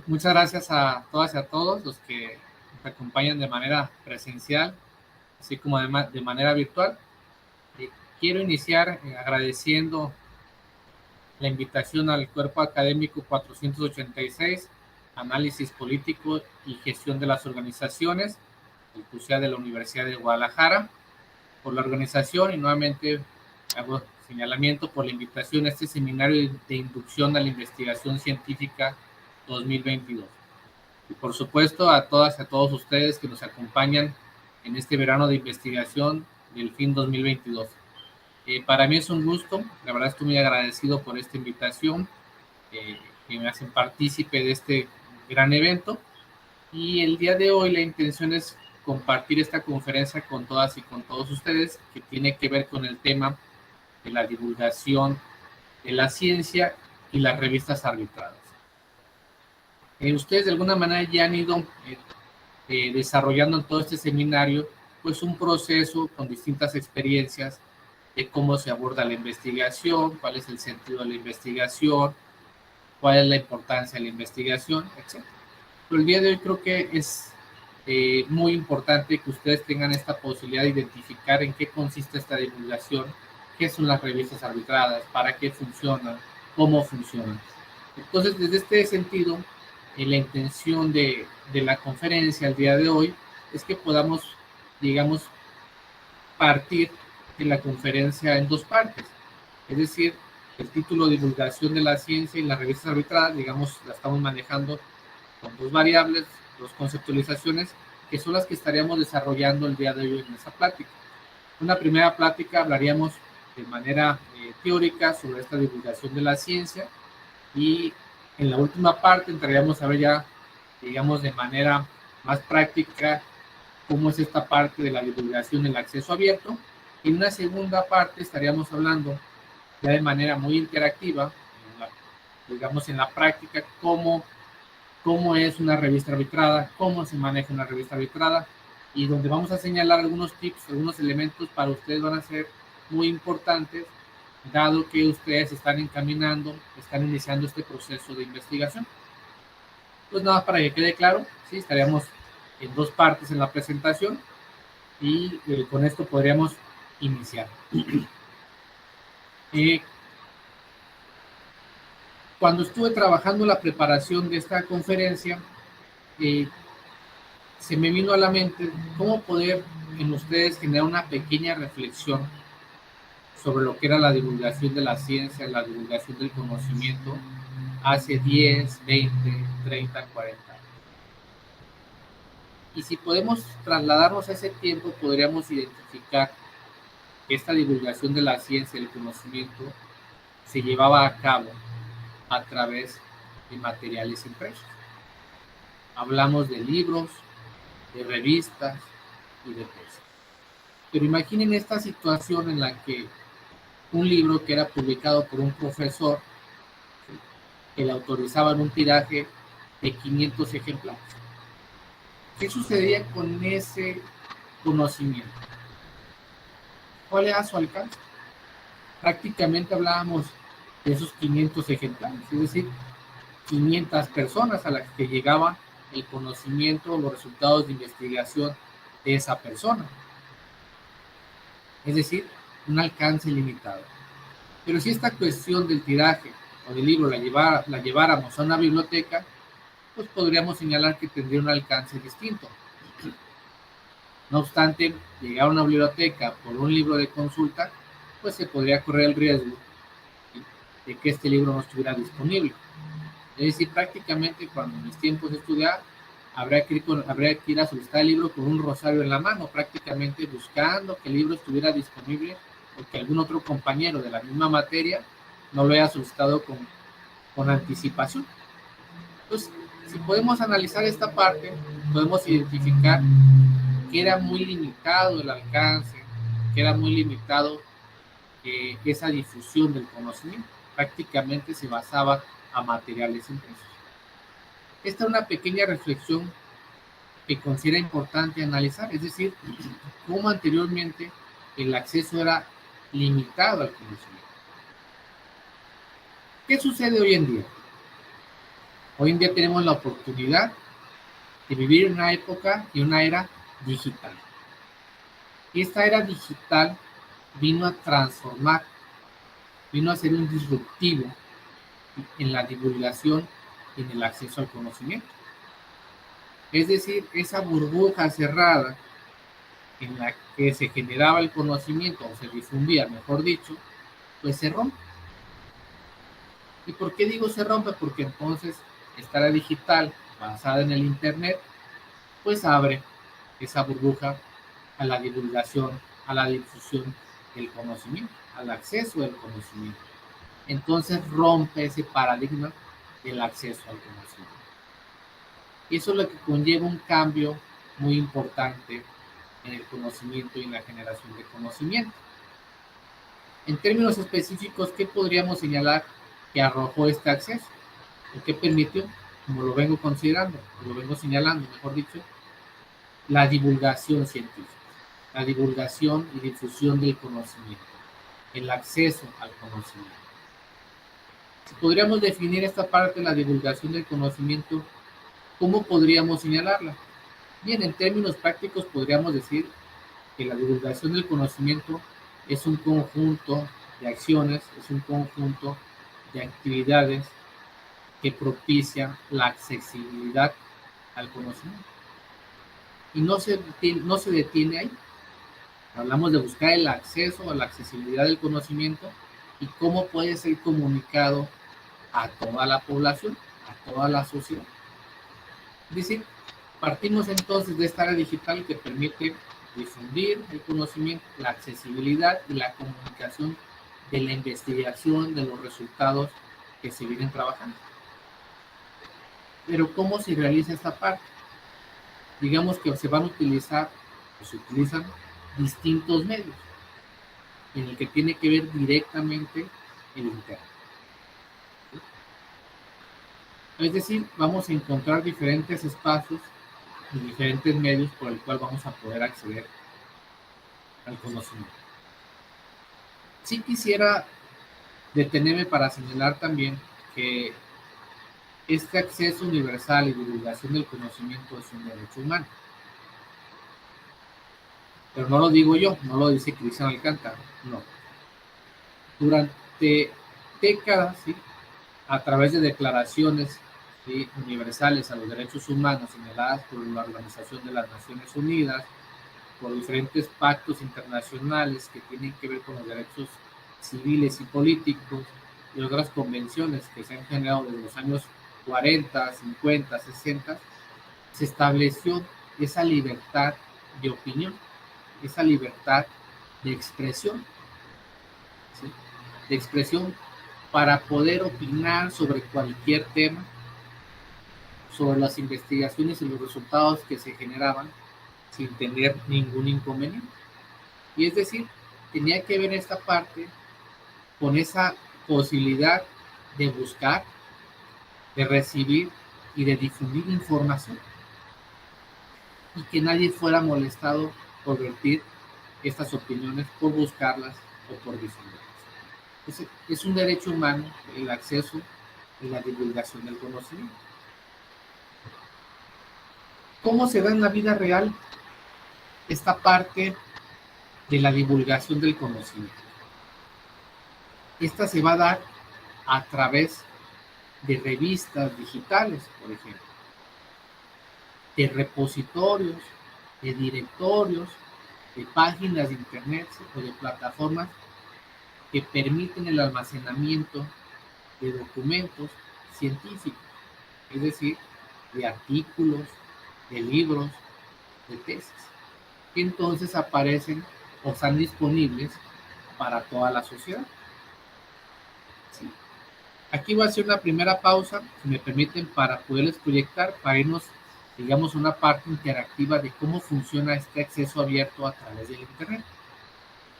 Muchas gracias a todas y a todos los que nos acompañan de manera presencial, así como de manera virtual. Quiero iniciar agradeciendo la invitación al Cuerpo Académico 486, Análisis Político y Gestión de las Organizaciones, el CUSEA de la Universidad de Guadalajara, por la organización, y nuevamente hago señalamiento por la invitación a este seminario de inducción a la investigación científica 2022. Y por supuesto a todas y a todos ustedes que nos acompañan en este verano de investigación del FIN 2022. Para mí es un gusto, la verdad estoy muy agradecido por esta invitación, que me hacen partícipe de este gran evento, y el día de hoy la intención es compartir esta conferencia con todas y con todos ustedes, que tiene que ver con el tema de la divulgación de la ciencia y las revistas arbitradas. Ustedes de alguna manera ya han ido desarrollando en todo este seminario pues un proceso con distintas experiencias de cómo se aborda la investigación, cuál es el sentido de la investigación, cuál es la importancia de la investigación, etc. Pero el día de hoy creo que es muy importante que ustedes tengan esta posibilidad de identificar en qué consiste esta divulgación, qué son las revistas arbitradas, para qué funcionan, cómo funcionan. Entonces, desde este sentido, la intención de la conferencia el día de hoy es que podamos, digamos, partir de la conferencia en dos partes. Es decir, el título divulgación de la ciencia y las revistas arbitradas, digamos, la estamos manejando con dos variables, dos conceptualizaciones, que son las que estaríamos desarrollando el día de hoy en esa plática. Una primera plática hablaríamos de manera teórica sobre esta divulgación de la ciencia, y en la última parte entraríamos a ver ya, digamos, de manera más práctica cómo es esta parte de la divulgación del acceso abierto. Y en una segunda parte estaríamos hablando ya de manera muy interactiva, digamos en la práctica, cómo es una revista arbitrada, cómo se maneja una revista arbitrada, y donde vamos a señalar algunos tips, algunos elementos para ustedes van a ser muy importantes, dado que ustedes están encaminando, están iniciando este proceso de investigación. Pues nada más para que quede claro, ¿sí? Estaríamos en dos partes en la presentación, y con esto podríamos iniciar. Cuando estuve trabajando la preparación de esta conferencia, se me vino a la mente cómo poder en ustedes generar una pequeña reflexión sobre lo que era la divulgación de la ciencia, la divulgación del conocimiento hace 10, 20, 30, 40 años. Y si podemos trasladarnos a ese tiempo, podríamos identificar que esta divulgación de la ciencia y el conocimiento se llevaba a cabo a través de materiales impresos. Hablamos de libros, de revistas y de textos. Pero imaginen esta situación en la que un libro que era publicado por un profesor, que le autorizaban un tiraje de 500 ejemplares. ¿Qué sucedía con ese conocimiento? ¿Cuál era su alcance? Prácticamente hablábamos de esos 500 ejemplares, es decir, 500 personas a las que llegaba el conocimiento, los resultados de investigación de esa persona. Es decir, un alcance limitado. Pero si esta cuestión del tiraje o del libro la lleváramos a una biblioteca, pues podríamos señalar que tendría un alcance distinto. No obstante, llegar a una biblioteca por un libro de consulta, pues se podría correr el riesgo de que este libro no estuviera disponible. Es decir, prácticamente cuando en mis tiempos de estudiar, habría que ir a solicitar el libro con un rosario en la mano, prácticamente buscando que el libro estuviera disponible, o que algún otro compañero de la misma materia no lo haya solicitado con anticipación. Entonces, si podemos analizar esta parte, podemos identificar que era muy limitado el alcance, que era muy limitado esa difusión del conocimiento. Prácticamente se basaba a materiales impresos. Esta es una pequeña reflexión que considero importante analizar, es decir, cómo anteriormente el acceso era limitado al conocimiento. ¿Qué sucede hoy en día? Hoy en día tenemos la oportunidad de vivir en una época y una era digital. Y esta era digital vino a transformar, vino a ser un disruptivo en la divulgación y en el acceso al conocimiento. Es decir, esa burbuja cerrada en la que se generaba el conocimiento, o se difundía, mejor dicho, pues se rompe. ¿Y por qué digo se rompe? Porque entonces esta era digital, basada en el Internet, pues abre esa burbuja a la divulgación, a la difusión del conocimiento, al acceso del conocimiento. Entonces rompe ese paradigma del acceso al conocimiento. Y eso es lo que conlleva un cambio muy importante en el conocimiento y en la generación de conocimiento. En términos específicos, ¿qué podríamos señalar que arrojó este acceso? ¿O qué permitió? Como lo vengo considerando, lo vengo señalando, mejor dicho, la divulgación científica, la divulgación y difusión del conocimiento, el acceso al conocimiento. Si podríamos definir esta parte de la divulgación del conocimiento, ¿cómo podríamos señalarla? Bien, en términos prácticos podríamos decir que la divulgación del conocimiento es un conjunto de acciones, es un conjunto de actividades que propicia la accesibilidad al conocimiento. Y no se detiene ahí. Hablamos de buscar el acceso a la accesibilidad del conocimiento y cómo puede ser comunicado a toda la población, a toda la sociedad. Es decir, partimos entonces de esta área digital que permite difundir el conocimiento, la accesibilidad y la comunicación de la investigación, de los resultados que se vienen trabajando. Pero ¿cómo se realiza esta parte? Digamos que se van a utilizar, o se utilizan distintos medios, en el que tiene que ver directamente el Internet. Es decir, vamos a encontrar diferentes espacios y diferentes medios por el cual vamos a poder acceder al conocimiento. Sí quisiera detenerme para señalar también que este acceso universal y divulgación del conocimiento es un derecho humano. Pero no lo digo yo, no lo dice Cristian Alcántara, no. Durante décadas, ¿sí?, a través de declaraciones, ¿sí?, universales a los derechos humanos señaladas por la Organización de las Naciones Unidas, por diferentes pactos internacionales que tienen que ver con los derechos civiles y políticos y otras convenciones que se han generado desde los años 40, 50, 60, se estableció esa libertad de opinión, esa libertad de expresión, ¿sí?, de expresión para poder opinar sobre cualquier tema, sobre las investigaciones y los resultados que se generaban sin tener ningún inconveniente. Y es decir, tenía que ver esta parte con esa posibilidad de buscar, de recibir y de difundir información, y que nadie fuera molestado por vertir estas opiniones, por buscarlas o por difundirlas. Es un derecho humano el acceso y la divulgación del conocimiento. ¿Cómo se da en la vida real esta parte de la divulgación del conocimiento? Esta se va a dar a través de revistas digitales, por ejemplo, de repositorios, de directorios, de páginas de internet o de plataformas que permiten el almacenamiento de documentos científicos, es decir, de artículos, de libros, de tesis, que entonces aparecen o están disponibles para toda la sociedad. ¿Sí? Aquí voy a hacer una primera pausa, si me permiten, para poderles proyectar, para irnos, digamos, a una parte interactiva de cómo funciona este acceso abierto a través del Internet.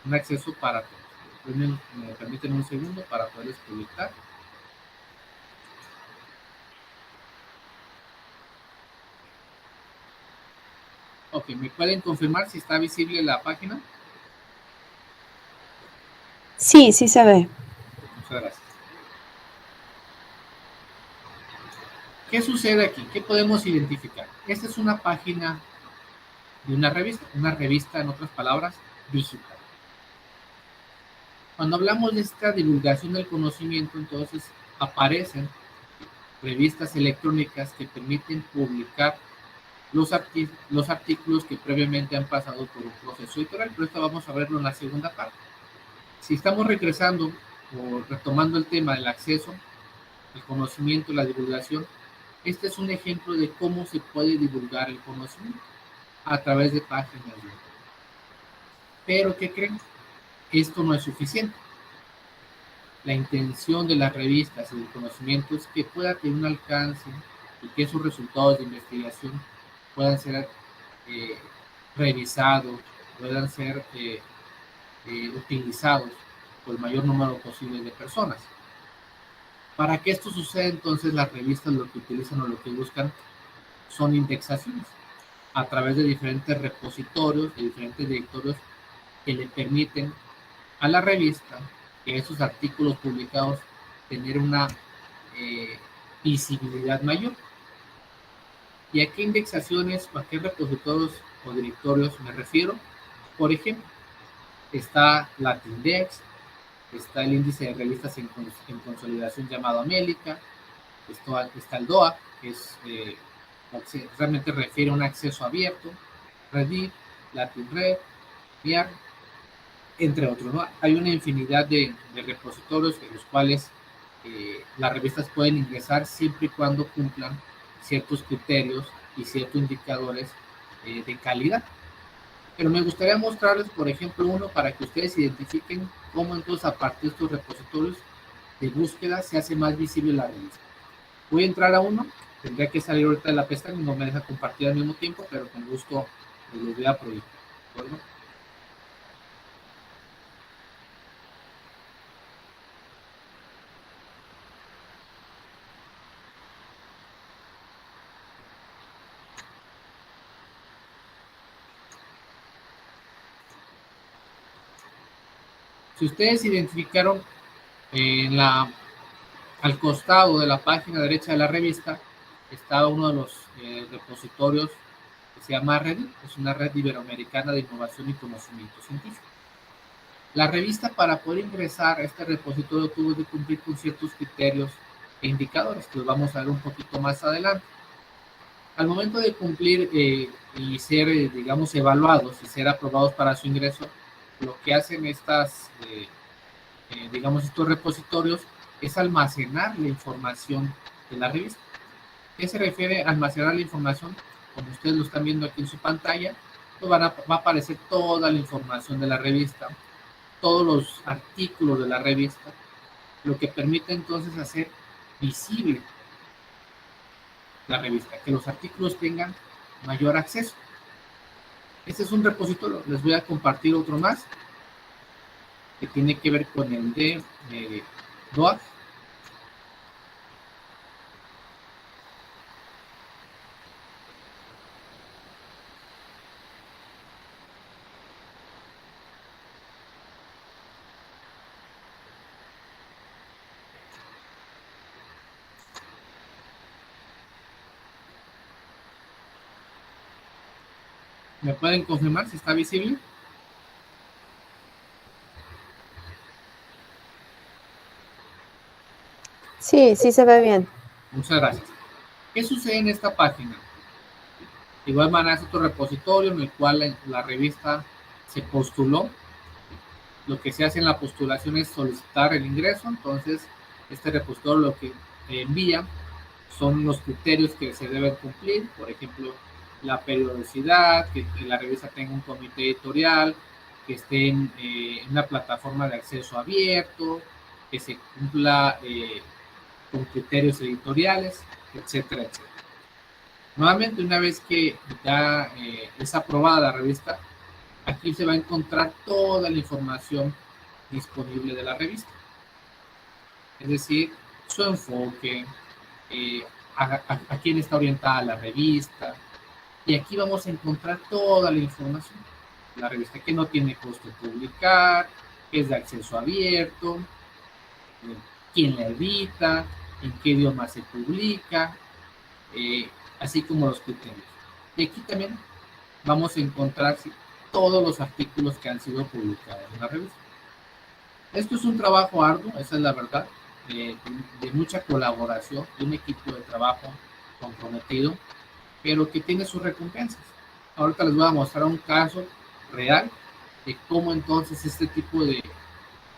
Un acceso para todos. Me permiten un segundo para poderles proyectar. Ok, ¿me pueden confirmar si está visible la página? Sí, sí se ve. Muchas gracias. ¿Qué sucede aquí? ¿Qué podemos identificar? Esta es una página de una revista, en otras palabras, digital. Cuando hablamos de esta divulgación del conocimiento, entonces aparecen revistas electrónicas que permiten publicar los artículos que previamente han pasado por un proceso editorial, pero esto vamos a verlo en la segunda parte. Si estamos regresando o retomando el tema del acceso, el conocimiento, la divulgación, este es un ejemplo de cómo se puede divulgar el conocimiento a través de páginas web. Pero, ¿qué creen? Esto no es suficiente. La intención de las revistas y del conocimiento es que pueda tener un alcance y que esos resultados de investigación puedan ser revisados, puedan ser utilizados por el mayor número posible de personas. Para que esto suceda, entonces las revistas lo que utilizan o lo que buscan son indexaciones a través de diferentes repositorios, de diferentes directorios que le permiten a la revista que esos artículos publicados tener una visibilidad mayor. ¿Y a qué indexaciones o a qué repositorios o directorios me refiero? Por ejemplo, está Latindex, está el índice de revistas en consolidación llamado Amélica, está el DOA, que es realmente refiere a un acceso abierto, Reddit, LatinRed, MIAR, entre otros, ¿no? Hay una infinidad de repositorios en los cuales las revistas pueden ingresar siempre y cuando cumplan ciertos criterios y ciertos indicadores de calidad. Pero me gustaría mostrarles, por ejemplo, uno para que ustedes identifiquen cómo entonces a partir de estos repositorios de búsqueda se hace más visible la revista. Voy a entrar a uno, tendría que salir ahorita de la pestaña, no me deja compartir al mismo tiempo, pero con gusto los voy a proyectar, ¿de acuerdo? Si ustedes identificaron al costado de la página derecha de la revista, está uno de los repositorios que se llama Reddit, es una red iberoamericana de innovación y conocimiento científico. La revista, para poder ingresar a este repositorio, tuvo que cumplir con ciertos criterios e indicadores que los vamos a ver un poquito más adelante. Al momento de cumplir y ser, digamos, evaluados y ser aprobados para su ingreso, lo que hacen digamos, estos repositorios es almacenar la información de la revista. ¿Qué se refiere a almacenar la información? Como ustedes lo están viendo aquí en su pantalla, pues va a aparecer toda la información de la revista, todos los artículos de la revista, lo que permite entonces hacer visible la revista, que los artículos tengan mayor acceso. Este es un repositorio, les voy a compartir otro más, que tiene que ver con el de DOA. ¿Me pueden confirmar si está visible? Sí, sí se ve bien. Muchas gracias. ¿Qué sucede en esta página? De igual manera es otro repositorio en el cual la revista se postuló. Lo que se hace en la postulación es solicitar el ingreso, entonces este repositorio lo que envía son los criterios que se deben cumplir, por ejemplo, la periodicidad, que la revista tenga un comité editorial, que esté en una plataforma de acceso abierto, que se cumpla con criterios editoriales, etcétera, etcétera. Nuevamente, una vez que ya es aprobada la revista, aquí se va a encontrar toda la información disponible de la revista. Es decir, su enfoque, a quién está orientada la revista, y aquí vamos a encontrar toda la información. La revista que no tiene costo publicar, que es de acceso abierto, quién la edita, en qué idioma se publica, así como los criterios. Y aquí también vamos a encontrar todos los artículos que han sido publicados en la revista. Esto es un trabajo arduo, esa es la verdad, de mucha colaboración, de un equipo de trabajo comprometido, pero que tiene sus recompensas. Ahorita les voy a mostrar un caso real de cómo entonces este tipo de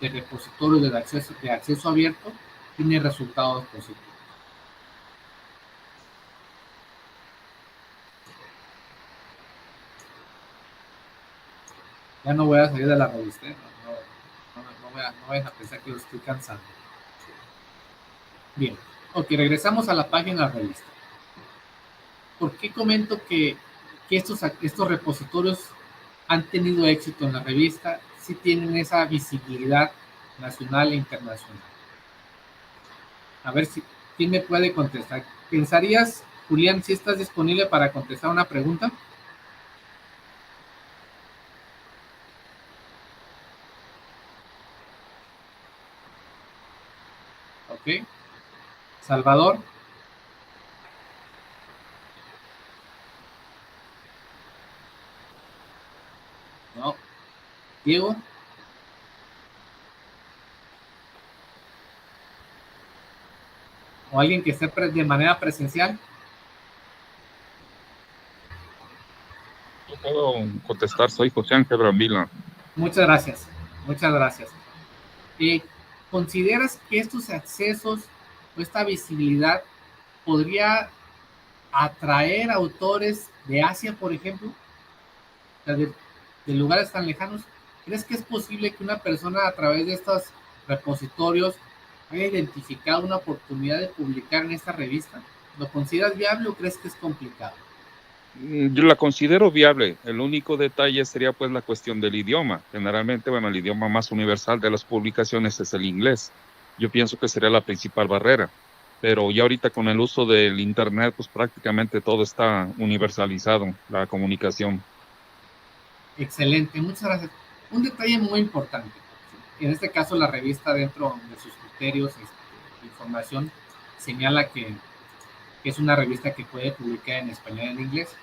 repositorios de acceso abierto tiene resultados positivos. Ya no voy a salir de la revista, no vayan a pensar que lo estoy cansando. Bien, ok, regresamos a la página de la revista. ¿Por qué comento que estos repositorios han tenido éxito en la revista? Sí tienen esa visibilidad nacional e internacional. A ver si quién me puede contestar. ¿Pensarías, Julián, si estás disponible para contestar una pregunta? Ok. Salvador. No. Diego. ¿O alguien que esté de manera presencial? Yo puedo contestar, soy José Ángel Brambila. Muchas gracias, muchas gracias. ¿Consideras que estos accesos o esta visibilidad podría atraer autores de Asia, por ejemplo, de lugares tan lejanos? ¿Crees que es posible que una persona a través de estos repositorios haya identificado una oportunidad de publicar en esta revista? ¿Lo consideras viable o crees que es complicado? Yo la considero viable. El único detalle sería pues la cuestión del idioma. Generalmente, bueno, el idioma más universal de las publicaciones es el inglés. Yo pienso que sería la principal barrera. Pero ya ahorita con el uso del internet, pues prácticamente todo está universalizado, la comunicación. Excelente, muchas gracias. Un detalle muy importante. En este caso, la revista, dentro de sus criterios de información, señala que es una revista que puede publicar en español y en inglés.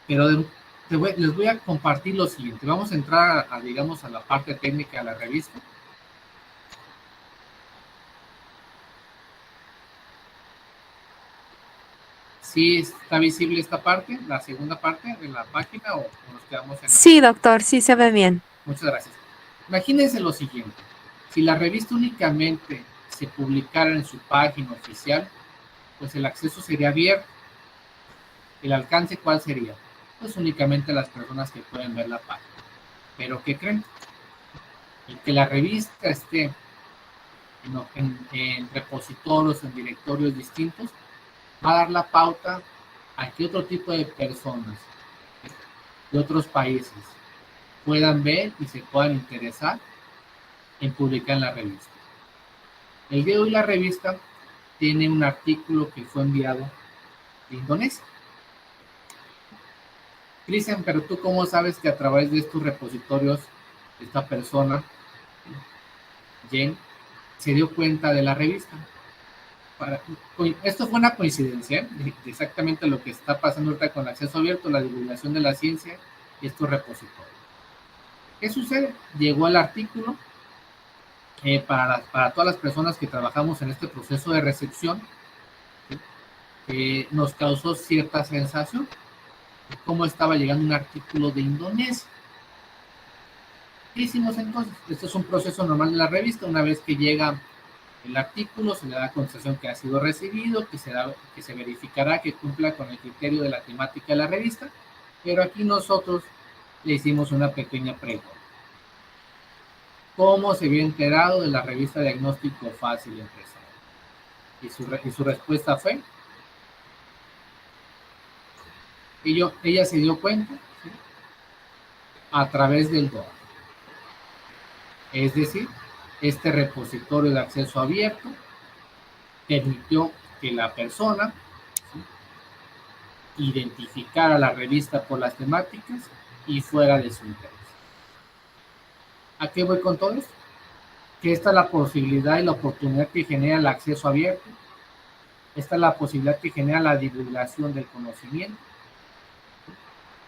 Pero les voy a compartir lo siguiente. Vamos a entrar digamos, a la parte técnica de la revista. ¿Sí está visible esta parte, la segunda parte de la página, o nos quedamos en... Sí, doctor, sí se ve bien. Muchas gracias. Imagínense lo siguiente. Si la revista únicamente se publicara en su página oficial, pues el acceso sería abierto. ¿El alcance cuál sería? Pues únicamente las personas que pueden ver la página. ¿Pero qué creen? El que la revista esté en repositorios, en directorios distintos, va a dar la pauta a que otro tipo de personas de otros países puedan ver y se puedan interesar en publicar en la revista. El día de hoy la revista tiene un artículo que fue enviado de Indonesia. Cristian, pero tú cómo sabes que a través de estos repositorios esta persona, Jen, se dio cuenta de la revista? Esto fue una coincidencia, de exactamente lo que está pasando ahorita con acceso abierto, la divulgación de la ciencia y estos repositorios. ¿Qué sucede? Llegó el artículo para todas las personas que trabajamos en este proceso de recepción, nos causó cierta sensación de cómo estaba llegando un artículo de Indonesia. ¿Qué hicimos entonces? Este es un proceso normal de la revista. Una vez que llega el artículo, se le da contestación que ha sido recibido, que se verificará que cumpla con el criterio de la temática de la revista, pero aquí nosotros le hicimos una pequeña pregunta. ¿Cómo se había enterado de la revista Diagnóstico Fácil Empresarial? Y su respuesta fue, ella se dio cuenta, ¿sí?, a través del DOA. Es decir, este repositorio de acceso abierto permitió que la persona, ¿sí?, identificara la revista por las temáticas y fuera de su interés. ¿A qué voy con todo esto? Que esta es la posibilidad y la oportunidad que genera el acceso abierto, Esta es la posibilidad que genera la divulgación del conocimiento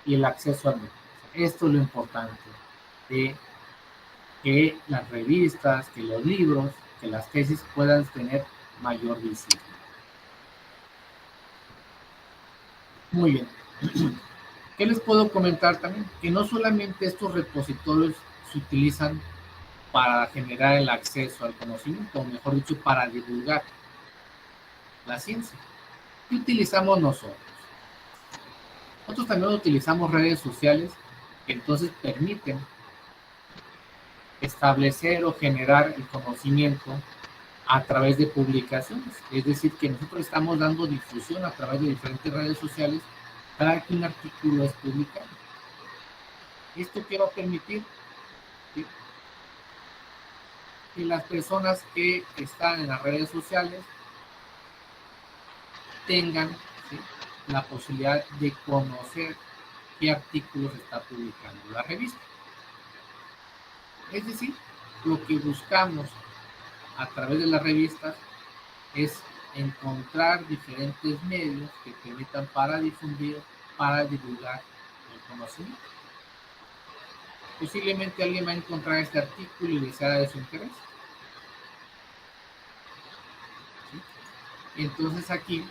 y el acceso al mismo. Esto es lo importante de que las revistas, que los libros, que las tesis puedan tener mayor visibilidad. Muy bien. ¿Qué les puedo comentar también? Que no solamente estos repositorios se utilizan para generar el acceso al conocimiento, o mejor dicho, para divulgar la ciencia. ¿Qué utilizamos nosotros? Nosotros también utilizamos redes sociales que entonces permiten establecer o generar el conocimiento a través de publicaciones. Es decir, que nosotros estamos dando difusión a través de diferentes redes sociales cada que un artículo es publicado. ¿Esto qué va a permitir? ¿Sí? Que las personas que están en las redes sociales tengan, ¿sí?, la posibilidad de conocer qué artículos está publicando la revista. Es decir, lo que buscamos a través de las revistas es encontrar diferentes medios que permitan para difundir, para divulgar el conocimiento. Posiblemente alguien va a encontrar este artículo y le sea de su interés. ¿Sí? Entonces aquí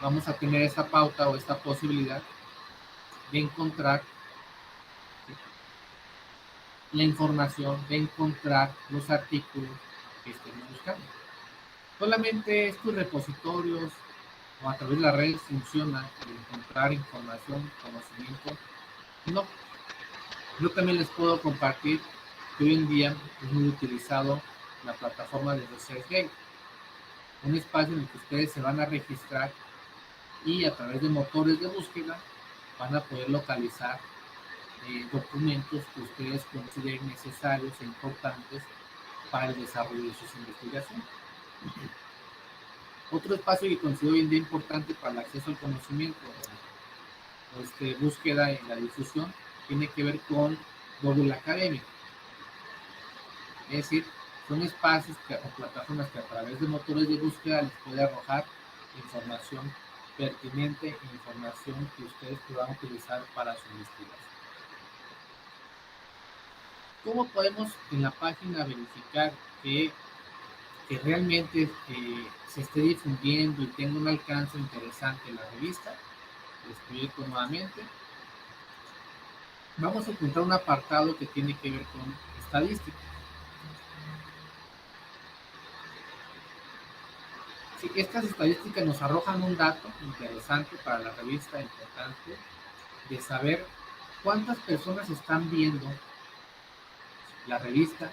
vamos a tener esta pauta o esta posibilidad de encontrar, ¿sí?, la información, de encontrar los artículos que estemos buscando. Solamente estos repositorios o a través de las redes funcionan para encontrar información, conocimiento. No. Yo también les puedo compartir que hoy en día es muy utilizado la plataforma de ResearchGate, un espacio en el que ustedes se van a registrar y a través de motores de búsqueda van a poder localizar documentos que ustedes consideren necesarios e importantes para el desarrollo de sus investigaciones. Otro espacio que considero hoy en día importante para el acceso al conocimiento, búsqueda y la difusión, tiene que ver con Google Academy. Es decir, son espacios o plataformas que a través de motores de búsqueda les puede arrojar información pertinente e información que ustedes puedan utilizar para su investigación. ¿Cómo podemos en la página verificar que realmente se esté difundiendo y tenga un alcance interesante en la revista? Les explico nuevamente. Vamos a encontrar un apartado que tiene que ver con estadística. Sí, estas estadísticas nos arrojan un dato interesante para la revista, importante, de saber cuántas personas están viendo la revista,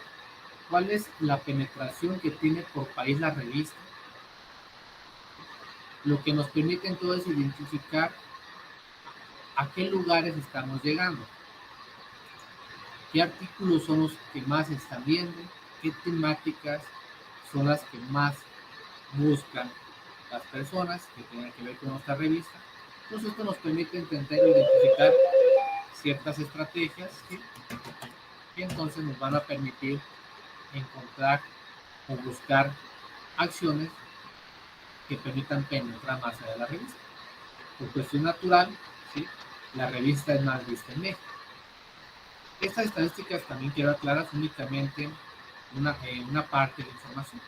cuál es la penetración que tiene por país la revista. Lo que nos permite entonces identificar a qué lugares estamos llegando, qué artículos son los que más están viendo, qué temáticas son las que más buscan las personas que tengan que ver con nuestra revista. Entonces esto nos permite entender e identificar ciertas estrategias, ¿sí?, que entonces nos van a permitir encontrar o buscar acciones que permitan penetrar más allá de la revista. Por cuestión natural, ¿sí?, la revista es más vista en México. Estas estadísticas, también quiero aclarar, únicamente una parte de la información.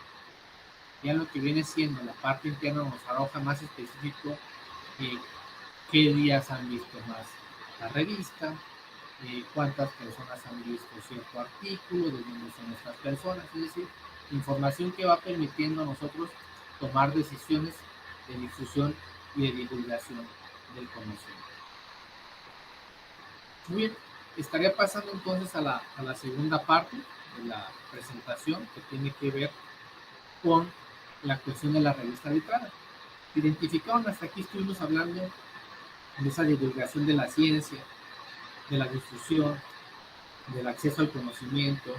Ya lo que viene siendo la parte interna nos arroja más específico qué días han visto más la revista, cuántas personas han visto cierto artículo, de dónde son estas personas, es decir, información que va permitiendo a nosotros tomar decisiones de difusión y de divulgación del conocimiento. Muy bien, estaría pasando entonces a la segunda parte de la presentación, que tiene que ver con la cuestión de la revista arbitrada. Identificaron, hasta aquí estuvimos hablando de esa divulgación de la ciencia, de la difusión, del acceso al conocimiento,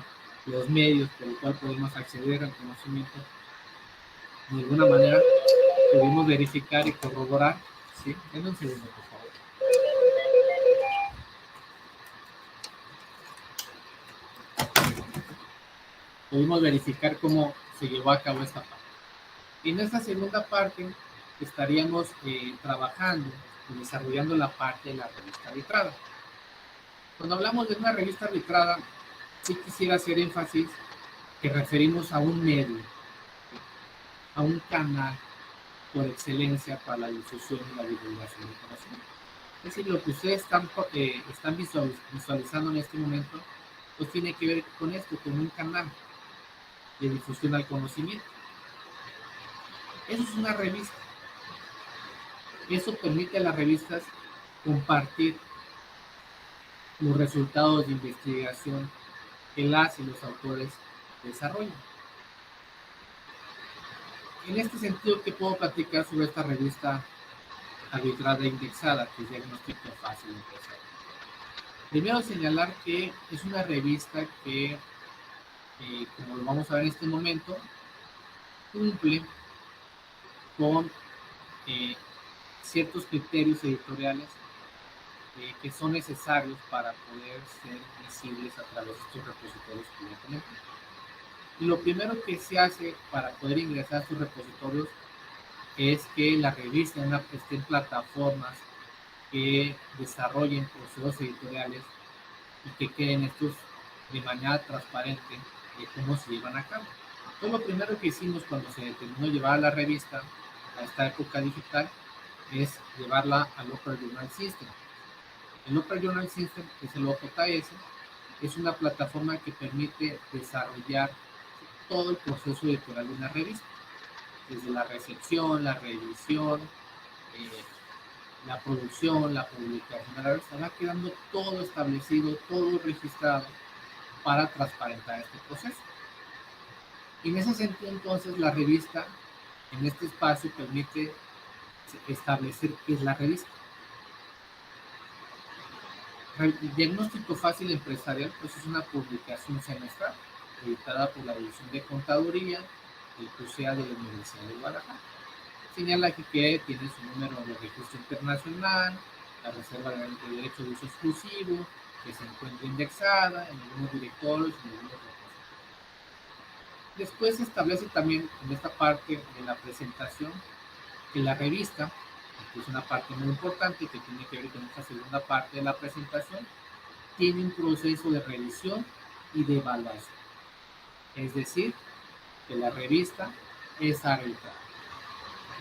los medios por los cuales podemos acceder al conocimiento. De alguna manera pudimos verificar y corroborar, ¿sí? En un segundo, por favor. Pudimos verificar cómo se llevó a cabo esta parte. Y en esta segunda parte estaríamos trabajando y desarrollando la parte de la revista arbitrada. Cuando hablamos de una revista arbitrada, sí quisiera hacer énfasis que referimos a un medio, a un canal por excelencia para la difusión y la divulgación del conocimiento. Es decir, lo que ustedes están visualizando en este momento, pues tiene que ver con esto, con un canal de difusión al conocimiento. Eso es una revista. Eso permite a las revistas compartir los resultados de investigación que las y los autores desarrollan. En este sentido, ¿qué puedo platicar sobre esta revista arbitrada e indexada, que es Diagnóstico Fácil Empresarial? Primero, señalar que es una revista que, como lo vamos a ver en este momento, cumple con ciertos criterios editoriales que son necesarios para poder ser visibles a través de estos repositorios que ya tenemos. Y lo primero que se hace para poder ingresar a estos repositorios es que la revista esté en plataformas que desarrollen procesos editoriales y que queden estos de manera transparente de cómo se llevan a cabo. Entonces, lo primero que hicimos cuando se determinó llevar la revista a esta época digital es llevarla al Open Journal System. El Open Journal System, que es el OJS, es una plataforma que permite desarrollar todo el proceso editorial de una revista, desde la recepción, la revisión, la producción, la publicación de la revista. Va quedando todo establecido, todo registrado para transparentar este proceso. Y en ese sentido, entonces, la revista en este espacio permite establecer qué es la revista. El Diagnóstico Fácil Empresarial, pues es una publicación semestral editada por la División de Contaduría del CUSEA de la Universidad de Guadalajara. Señala aquí que tiene su número de registro internacional, la reserva de derecho de uso exclusivo, que se encuentra indexada en algunos directorios y en algunos repositorios. Después se establece también en esta parte de la presentación que la revista, que es una parte muy importante que tiene que ver con esta segunda parte de la presentación, tiene un proceso de revisión y de evaluación. Es decir, que la revista es arbitrada.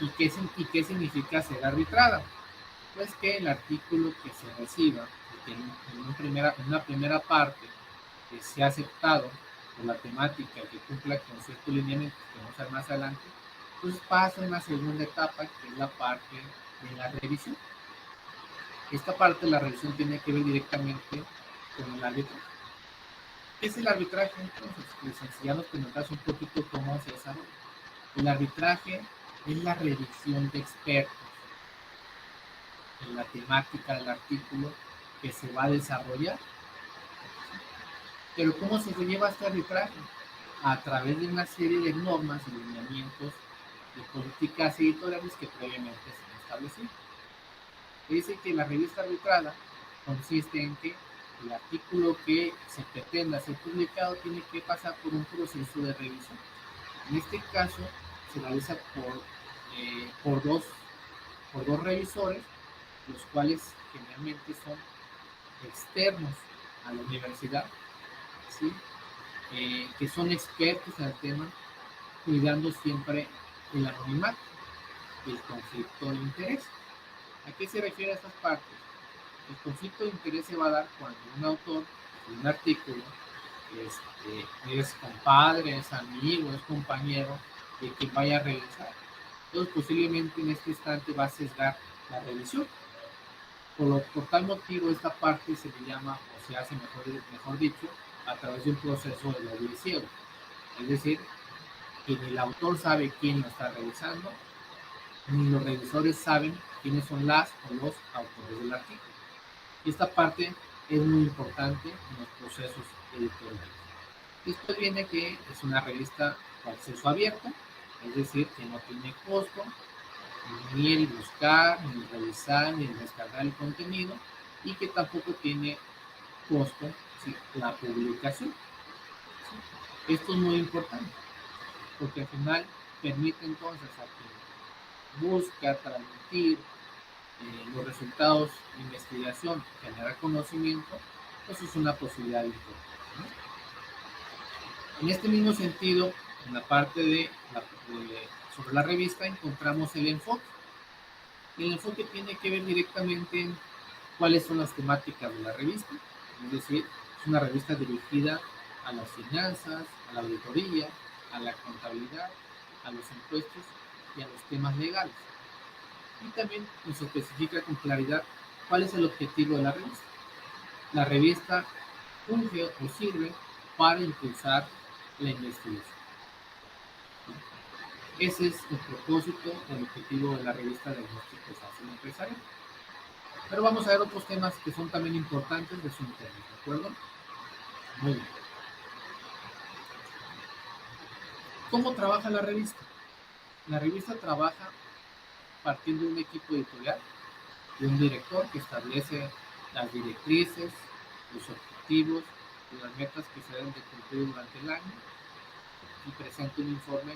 ¿Y qué significa ser arbitrada? Pues que el artículo que se reciba, que en una primera parte que sea aceptado por la temática que cumpla con ciertos lineamientos que vamos a ver más adelante, pues pasa a una segunda etapa que es la parte de la revisión. Esta parte de la revisión tiene que ver directamente con el arbitraje. ¿Qué es el arbitraje entonces? Pues enseñarnos que nos das un poquito cómo se desarrolla. El arbitraje es la revisión de expertos en la temática del artículo que se va a desarrollar. Pero ¿cómo se lleva este arbitraje? A través de una serie de normas y lineamientos de políticas editoriales que previamente se han establecido. Dice que la revista arbitrada consiste en que el artículo que se pretenda ser publicado tiene que pasar por un proceso de revisión. En este caso se realiza por dos revisores, los cuales generalmente son externos a la universidad, ¿sí? Que son expertos en el tema, cuidando siempre el anonimato y el conflicto de interés. ¿A qué se refiere estas partes? El conflicto de interés se va a dar cuando un autor de un artículo es compadre, es amigo, es compañero de quien vaya a revisar. Entonces posiblemente en este instante va a sesgar la revisión. Por tal motivo esta parte se le llama, o se hace mejor dicho, a través de un proceso de doble ciego. Es decir, que ni el autor sabe quién lo está revisando, ni los revisores saben quiénes son las o los autores del artículo. Y esta parte es muy importante en los procesos editoriales. Después viene que es una revista de acceso abierto, es decir, que no tiene costo, ni el buscar, ni el revisar, ni el descargar el contenido, y que tampoco tiene costo, ¿sí?, la publicación. ¿Sí? Esto es muy importante, porque al final permite entonces a busca transmitir los resultados de investigación, generar conocimiento, pues es una posibilidad importante, ¿no? En este mismo sentido, en la parte sobre la revista encontramos el enfoque. El enfoque tiene que ver directamente en cuáles son las temáticas de la revista, es decir, es una revista dirigida a las finanzas, a la auditoría, a la contabilidad, a los impuestos y a los temas legales. Y también nos especifica con claridad cuál es el objetivo de la revista. La revista funge o sirve para impulsar la investigación. Ese es el propósito, el objetivo de la revista de Diagnóstico Fácil Empresarial. Pero vamos a ver otros temas que son también importantes de su interés, ¿de acuerdo? Muy bien. ¿Cómo trabaja la revista? La revista trabaja partiendo de un equipo editorial, de un director que establece las directrices, los objetivos y las metas que se deben de cumplir durante el año y presenta un informe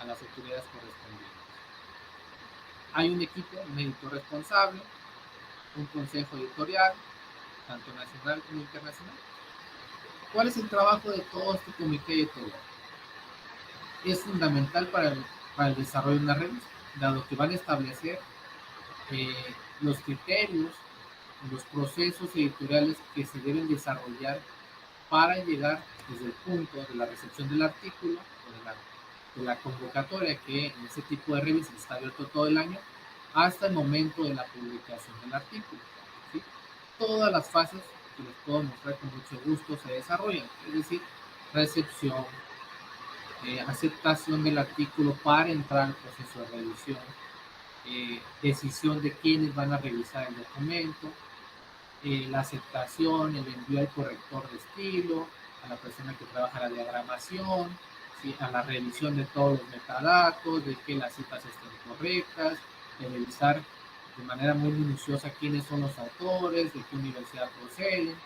a las autoridades correspondientes. Hay un equipo, un editor responsable, un consejo editorial, tanto nacional como internacional. ¿Cuál es el trabajo de todo este comité editorial? Es fundamental para el desarrollo de una revista, dado que van a establecer los criterios, los procesos editoriales que se deben desarrollar para llegar desde el punto de la recepción del artículo o de la convocatoria, que en ese tipo de revistas está abierto todo el año, hasta el momento de la publicación del artículo, ¿sí? Todas las fases que les puedo mostrar con mucho gusto se desarrollan, es decir, recepción, aceptación del artículo para entrar al proceso de revisión, decisión de quiénes van a revisar el documento, la aceptación, el envío al corrector de estilo, a la persona que trabaja la diagramación, ¿sí? A la revisión de todos los metadatos, de que las citas estén correctas, de revisar de manera muy minuciosa quiénes son los autores, de qué universidad proceden,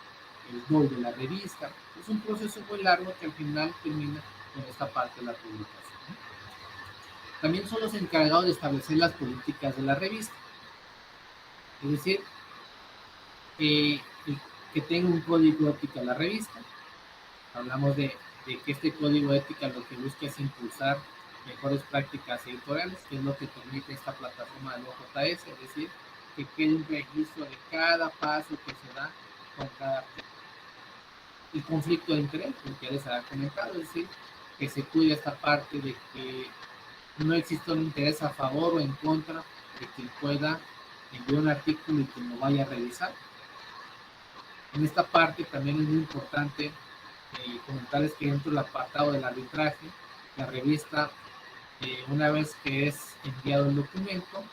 el rol de la revista. Es un proceso muy largo que al final termina con esta parte de la publicación. También son los encargados de establecer las políticas de la revista, es decir, que tenga un código ético a la revista. Hablamos de que este código ética lo que busca es impulsar mejores prácticas editoriales, que es lo que permite esta plataforma del OJS, es decir, que quede un registro de cada paso que se da con cada artículo. El conflicto de interés, porque ya les había comentado, es decir, que se cuide esta parte de que no exista un interés a favor o en contra de quien pueda enviar un artículo y quien lo vaya a revisar. En esta parte también es muy importante comentarles que dentro del apartado del arbitraje, la revista, una vez que es enviado el documento,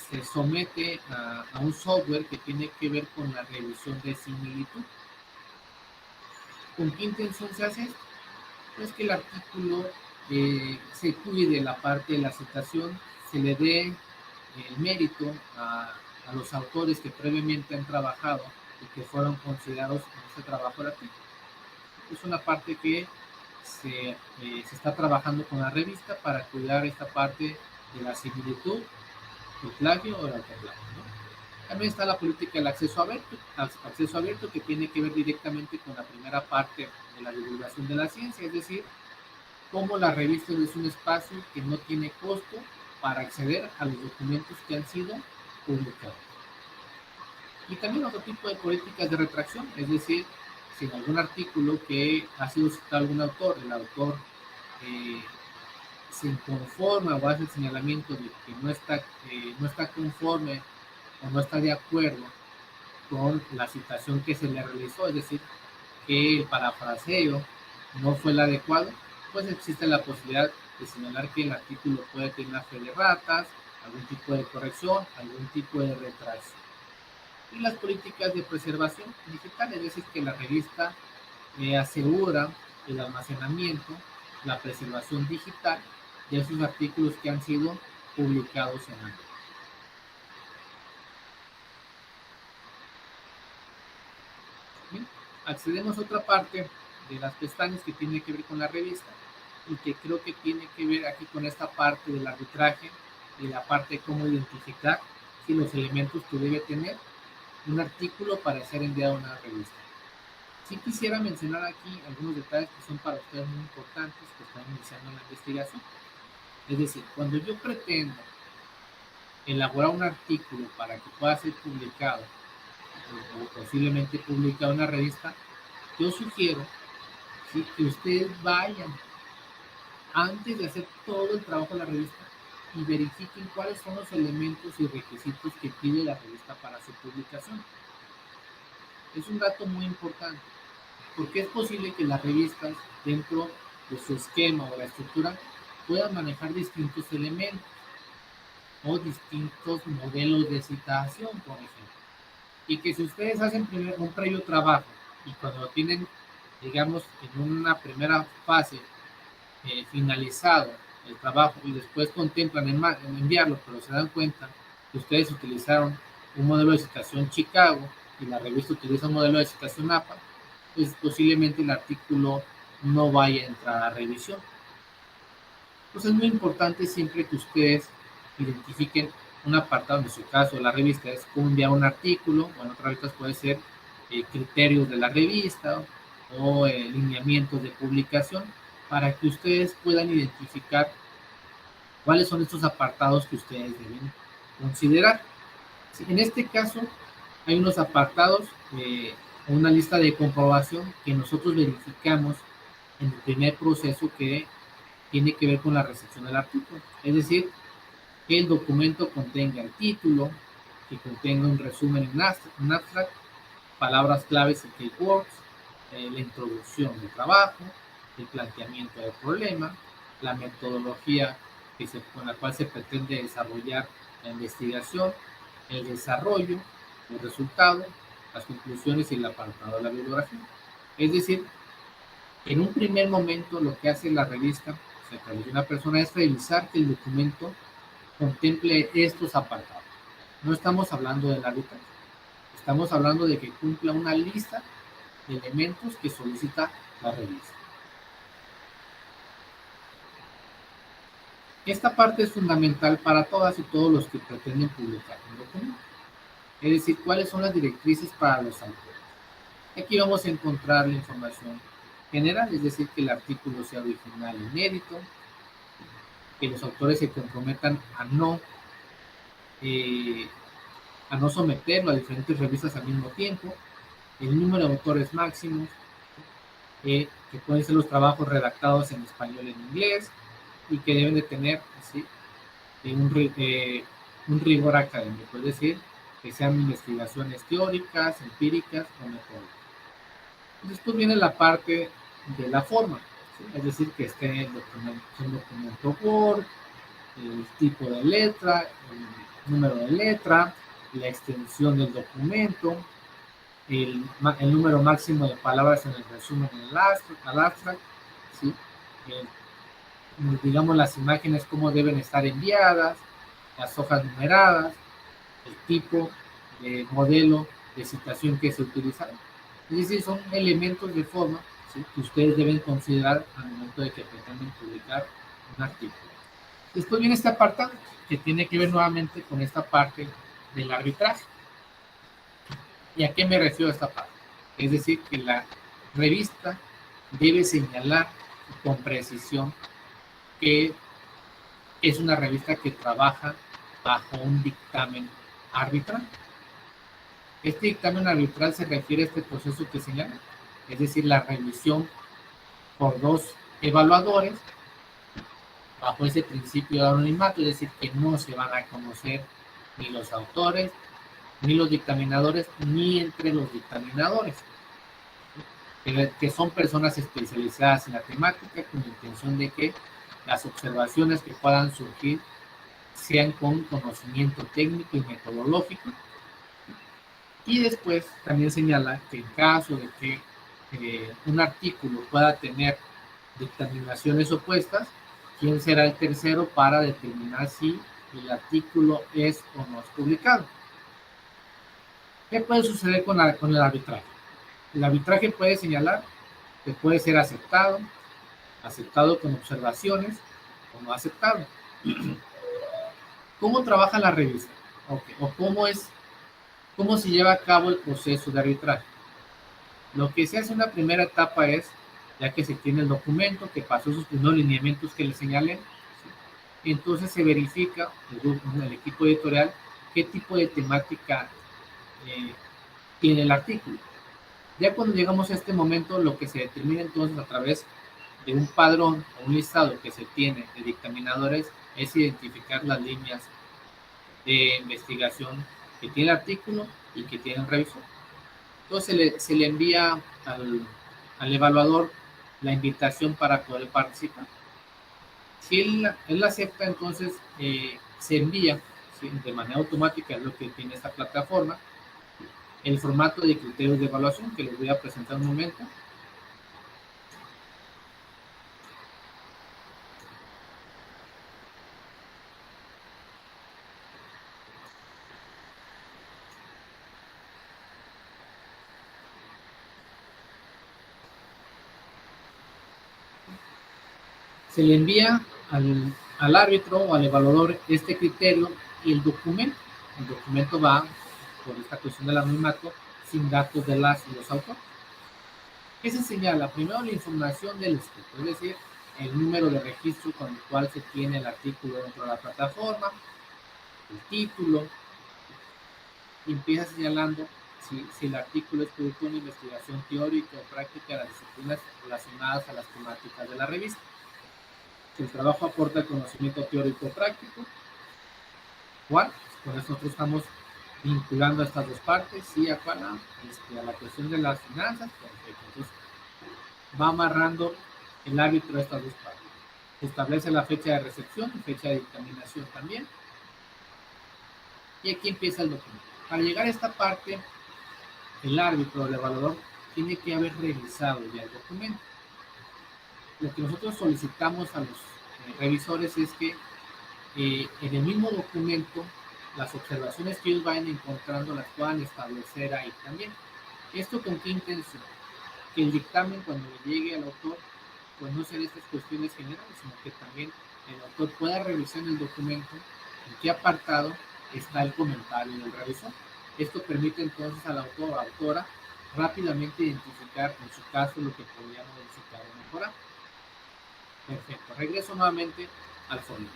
se somete a un software que tiene que ver con la revisión de similitud. ¿Con qué intención se hace esto? Pues que el artículo se cuide la parte de la citación, se le dé el mérito a los autores que previamente han trabajado y que fueron considerados en este trabajo del artículo. Es una parte que se está trabajando con la revista para cuidar esta parte de la similitud, el plagio o el autoplagio, ¿no? También está la política del acceso abierto que tiene que ver directamente con la primera parte de la divulgación de la ciencia, es decir, cómo la revista es un espacio que no tiene costo para acceder a los documentos que han sido publicados. Y también otro tipo de políticas de retracción, es decir, si en algún artículo que ha sido citado algún autor, el autor se inconforma o hace el señalamiento de que no está conforme o no está de acuerdo con la citación que se le realizó, es decir, que el parafraseo no fue el adecuado, pues existe la posibilidad de señalar que el artículo puede tener una fe de ratas, algún tipo de corrección, algún tipo de retracción. Y las políticas de preservación digital, es decir, que la revista asegura el almacenamiento, la preservación digital de esos artículos que han sido publicados en la red. Bien, accedemos a otra parte de las pestañas que tiene que ver con la revista y que creo que tiene que ver aquí con esta parte del arbitraje y la parte de cómo identificar si los elementos que debe tener un artículo para ser enviado a una revista. Sí quisiera mencionar aquí algunos detalles que son para ustedes muy importantes que están iniciando la investigación. Es decir, cuando yo pretendo elaborar un artículo para que pueda ser publicado o posiblemente publicado en una revista, yo sugiero, ¿sí?, que ustedes vayan antes de hacer todo el trabajo de la revista y verifiquen cuáles son los elementos y requisitos que pide la revista para su publicación. Es un dato muy importante, porque es posible que las revistas, dentro de su esquema o la estructura, puedan manejar distintos elementos o distintos modelos de citación, por ejemplo. Y que si ustedes hacen un previo trabajo y cuando lo tienen, digamos, en una primera fase finalizado el trabajo y después contemplan en enviarlo, pero se dan cuenta que ustedes utilizaron un modelo de citación Chicago y la revista utiliza un modelo de citación APA, pues posiblemente el artículo no vaya a entrar a revisión. Entonces es muy importante siempre que ustedes identifiquen un apartado, en su caso la revista es cómo enviar un artículo, o en otras revistas puede ser criterios de la revista o lineamientos de publicación, para que ustedes puedan identificar cuáles son estos apartados que ustedes deben considerar. En este caso hay unos apartados, una lista de comprobación que nosotros verificamos en el primer proceso que tiene que ver con la recepción del artículo. Es decir, que el documento contenga el título, que contenga un resumen en abstract, palabras claves y keywords, la introducción del trabajo, el planteamiento del problema, la metodología con la cual se pretende desarrollar la investigación, el desarrollo, el resultado, las conclusiones y el apartado de la bibliografía. Es decir, en un primer momento lo que hace la revista, o sea, que una persona, es revisar que el documento contemple estos apartados. No estamos hablando de la ruta, estamos hablando de que cumpla una lista de elementos que solicita la revista. Esta parte es fundamental para todas y todos los que pretenden publicar un documento. Es decir, cuáles son las directrices para los autores. Aquí vamos a encontrar la información general, es decir, que el artículo sea original e inédito, que los autores se comprometan a no someterlo a diferentes revistas al mismo tiempo, el número de autores máximos, que pueden ser los trabajos redactados en español y en inglés, y que deben de tener, ¿sí?, un rigor académico, es decir, que sean investigaciones teóricas, empíricas o metodológicas. Después viene la parte de la forma, ¿sí?, es decir, que esté un documento Word, el tipo de letra, el número de letra, la extensión del documento, el número máximo de palabras en el resumen en el abstract, ¿sí?, digamos las imágenes cómo deben estar enviadas, las hojas numeradas, el tipo de modelo de citación que se utiliza. Es decir, son elementos de forma, ¿sí?, que ustedes deben considerar al momento de que pretenden publicar un artículo. Después viene este apartado que tiene que ver nuevamente con esta parte del arbitraje. ¿Y a qué me refiero a esta parte? Es decir, que la revista debe señalar con precisión que es una revista que trabaja bajo un dictamen arbitral. Este dictamen arbitral se refiere a este proceso que señala, es decir, la revisión por dos evaluadores bajo ese principio de anonimato, es decir, que no se van a conocer ni los autores, ni los dictaminadores, ni entre los dictaminadores, que son personas especializadas en la temática con la intención de que las observaciones que puedan surgir sean con conocimiento técnico y metodológico. Y después también señala que en caso de que un artículo pueda tener dictaminaciones opuestas, ¿quién será el tercero para determinar si el artículo es o no es publicado? ¿Qué puede suceder con el arbitraje? El arbitraje puede señalar que puede ser aceptado con observaciones o no aceptado. ¿Cómo trabaja la revisión? Okay. O cómo se lleva a cabo el proceso de arbitraje. Lo que se hace en la primera etapa es, ya que se tiene el documento, que pasó sus primeros lineamientos que le señalé, ¿sí? Entonces se verifica el equipo editorial qué tipo de temática tiene el artículo. Ya cuando llegamos a este momento, lo que se determina entonces a través de un padrón o un listado que se tiene de dictaminadores es identificar las líneas de investigación que tiene el artículo y que tiene el revisor. Entonces se le envía al evaluador la invitación para poder participar. Si él acepta, entonces se envía, ¿sí?, de manera automática, es lo que tiene esta plataforma, el formato de criterios de evaluación que les voy a presentar un momento. Se le envía al árbitro o al evaluador este criterio y el documento. El documento va, por esta cuestión del anonimato, sin datos de las y los autores. ¿Qué se señala? Primero, la información del escrito, es decir, el número de registro con el cual se tiene el artículo dentro de la plataforma, el título, y empieza señalando si el artículo es producto de una investigación teórica o práctica de las disciplinas relacionadas a las temáticas de la revista. Si el trabajo aporta el conocimiento teórico o práctico, ¿cuál? Por eso nosotros estamos vinculando a estas dos partes, sí, a cuál, a la cuestión de las finanzas, perfecto. Entonces, va amarrando el árbitro a estas dos partes. Se establece la fecha de recepción y fecha de dictaminación también. Y aquí empieza el documento. Para llegar a esta parte, el árbitro, el evaluador, tiene que haber revisado ya el documento. Lo que nosotros solicitamos a los revisores es que en el mismo documento las observaciones que ellos vayan encontrando las puedan establecer ahí también. ¿Esto con qué intención? Que el dictamen, cuando le llegue al autor, pues no sean estas cuestiones generales, sino que también el autor pueda revisar en el documento en qué apartado está el comentario del revisor. Esto permite entonces al autor o autora rápidamente identificar en su caso lo que podría modificar o mejorar. Perfecto, regreso nuevamente al formato.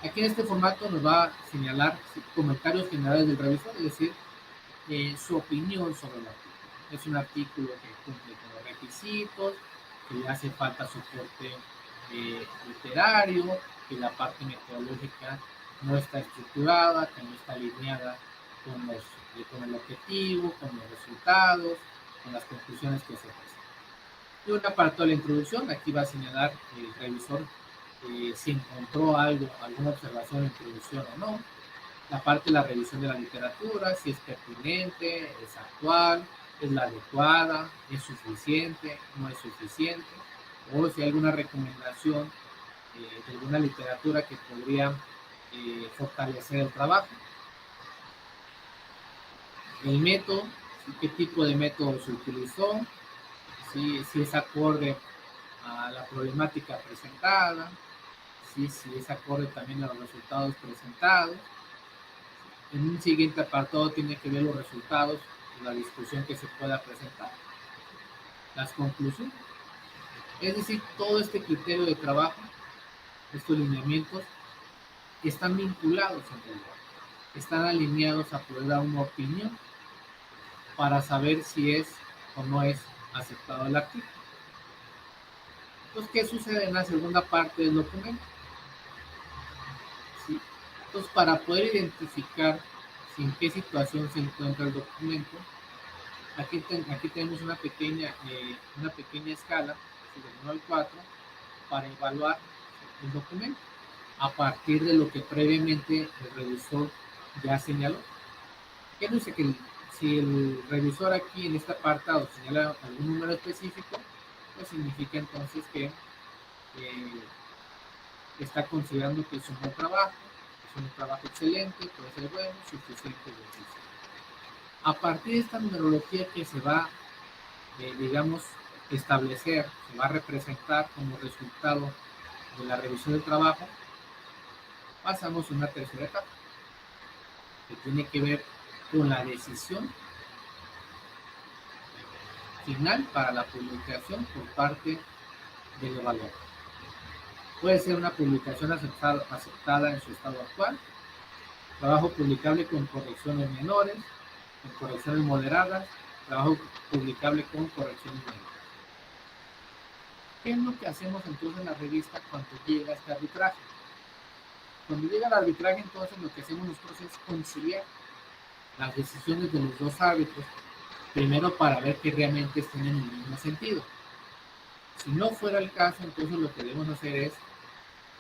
Aquí en este formato nos va a señalar comentarios generales del revisor, es decir, su opinión sobre el artículo. Es un artículo que cumple con los requisitos, que le hace falta soporte literario, que la parte metodológica no está estructurada, que no está alineada con el objetivo, con los resultados, con las conclusiones que se hacen. Y una parte de la introducción, aquí va a señalar el revisor si encontró alguna observación en introducción o no. La parte de la revisión de la literatura, si es pertinente, es actual, es la adecuada, es suficiente, no es suficiente, o si hay alguna recomendación de alguna literatura que podría fortalecer el trabajo. El método, qué tipo de método se utilizó, si es acorde a la problemática presentada, si es acorde también a los resultados presentados. En un siguiente apartado tiene que ver los resultados de la discusión que se pueda presentar, las conclusiones. Es decir, todo este criterio de trabajo, estos lineamientos, están vinculados en realidad, están alineados a poder dar una opinión para saber si es o no es aceptado el artículo. Entonces, ¿qué sucede en la segunda parte del documento? ¿Sí? Entonces, para poder identificar en qué situación se encuentra el documento, aquí tenemos una pequeña escala, del 1 al 4, para evaluar el documento a partir de lo que previamente el revisor ya señaló. ¿Qué dice? Que si el revisor aquí en este apartado señala algún número específico, pues significa entonces que está considerando que es un buen trabajo, es un trabajo excelente, puede ser bueno, suficiente, beneficio. A partir de esta numerología que se va, digamos, establecer, se va a representar como resultado de la revisión del trabajo, pasamos a una tercera etapa, que tiene que ver con la decisión final para la publicación por parte del evaluador. Puede ser una publicación aceptada en su estado actual, trabajo publicable con correcciones menores, con correcciones moderadas, trabajo publicable con correcciones menores. ¿Qué es lo que hacemos entonces en la revista cuando llega este arbitraje? Cuando llega el arbitraje, entonces lo que hacemos nosotros es conciliar las decisiones de los dos árbitros, primero para ver que realmente estén en el mismo sentido. Si no fuera el caso, entonces lo que debemos hacer es,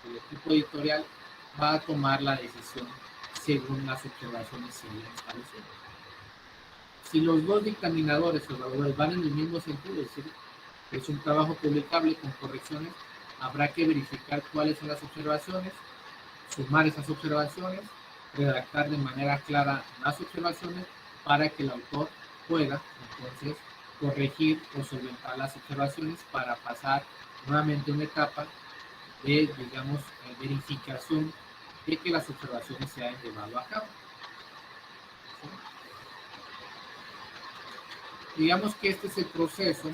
el equipo editorial va a tomar la decisión según las observaciones se hayan establecido. Si los dos dictaminadores o evaluadores van en el mismo sentido, es decir, que es un trabajo publicable con correcciones, habrá que verificar cuáles son las observaciones, sumar esas observaciones, redactar de manera clara las observaciones para que el autor pueda entonces corregir o solventar las observaciones para pasar nuevamente a una etapa de, digamos, verificación de que las observaciones se hayan llevado a cabo. ¿Sí? Digamos que este es el proceso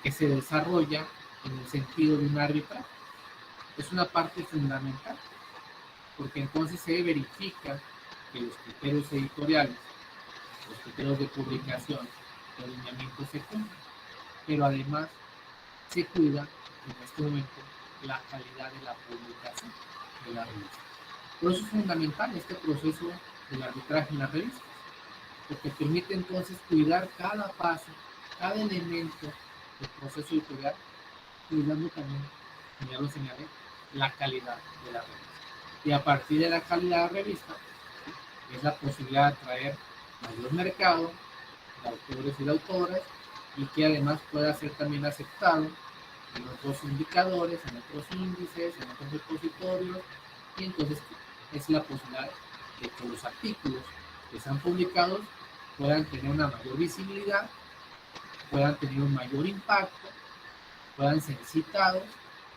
que se desarrolla en el sentido de un arbitraje. Es una parte fundamental, porque entonces se verifica que los criterios editoriales, los criterios de publicación, los lineamientos se cumplen, pero además se cuida en este momento la calidad de la publicación de la revista. Por eso es fundamental este proceso del arbitraje en las revistas, porque permite entonces cuidar cada paso, cada elemento del proceso editorial, cuidando también, como ya lo señalé, la calidad de la revista. Y a partir de la calidad de la revista, es la posibilidad de atraer mayor mercado de autores y de autoras, y que además pueda ser también aceptado en otros indicadores, en otros índices, en otros repositorios, y entonces es la posibilidad de que los artículos que sean publicados puedan tener una mayor visibilidad, puedan tener un mayor impacto, puedan ser citados.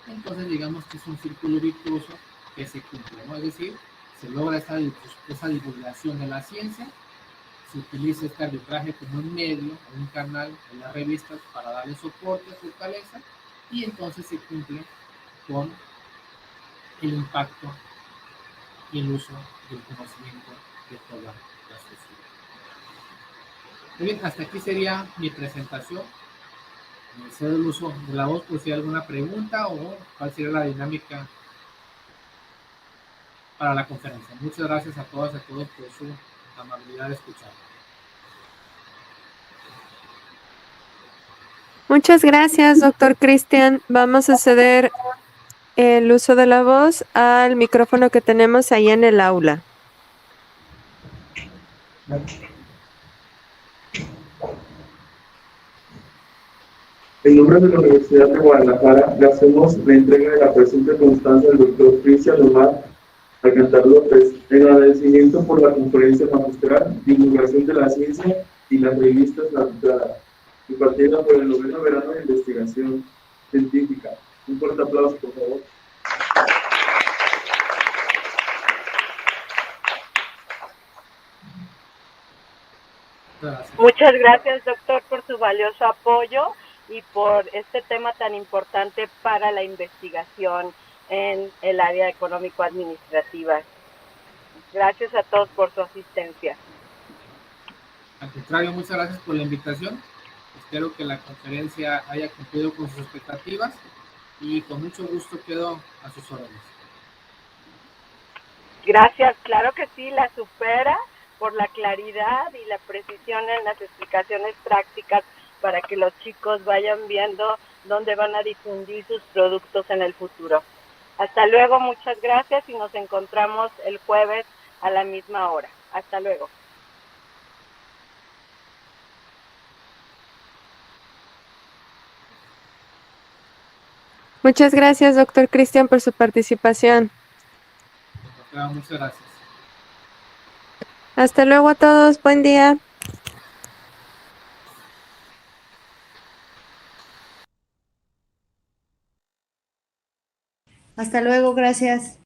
Entonces digamos que es un círculo virtuoso que se cumple, ¿no? Es decir, se logra esa divulgación de la ciencia, se utiliza este arbitraje como un medio, un canal en las revistas para darle soporte, fortaleza, y entonces se cumple con el impacto y el uso del conocimiento de toda la sociedad. Muy bien, hasta aquí sería mi presentación. Me cedo el uso de la voz por si hay alguna pregunta o cuál sería la dinámica para la conferencia. Muchas gracias a todas y a todos por su amabilidad de escuchar. Muchas gracias, doctor Cristian. Vamos a ceder el uso de la voz al micrófono que tenemos ahí en el aula. En nombre de la Universidad de Guadalajara, le hacemos la entrega de la presente constancia del doctor Cristian Omar Alcántar López, en agradecimiento por la conferencia magistral, divulgación de la ciencia y las revistas arbitradas, impartida por el 9º verano de investigación científica. Un fuerte aplauso, por favor. Gracias. Muchas gracias, doctor, por su valioso apoyo y por este tema tan importante para la investigación en el área económico-administrativa. Gracias a todos por su asistencia. Al contrario, muchas gracias por la invitación. Espero que la conferencia haya cumplido con sus expectativas y con mucho gusto quedo a sus órdenes. Gracias, claro que sí, la supera por la claridad y la precisión en las explicaciones prácticas para que los chicos vayan viendo dónde van a difundir sus productos en el futuro. Hasta luego, muchas gracias y nos encontramos el jueves a la misma hora. Hasta luego. Muchas gracias, doctor Cristian, por su participación. Muchas gracias. Hasta luego a todos. Buen día. Hasta luego, gracias.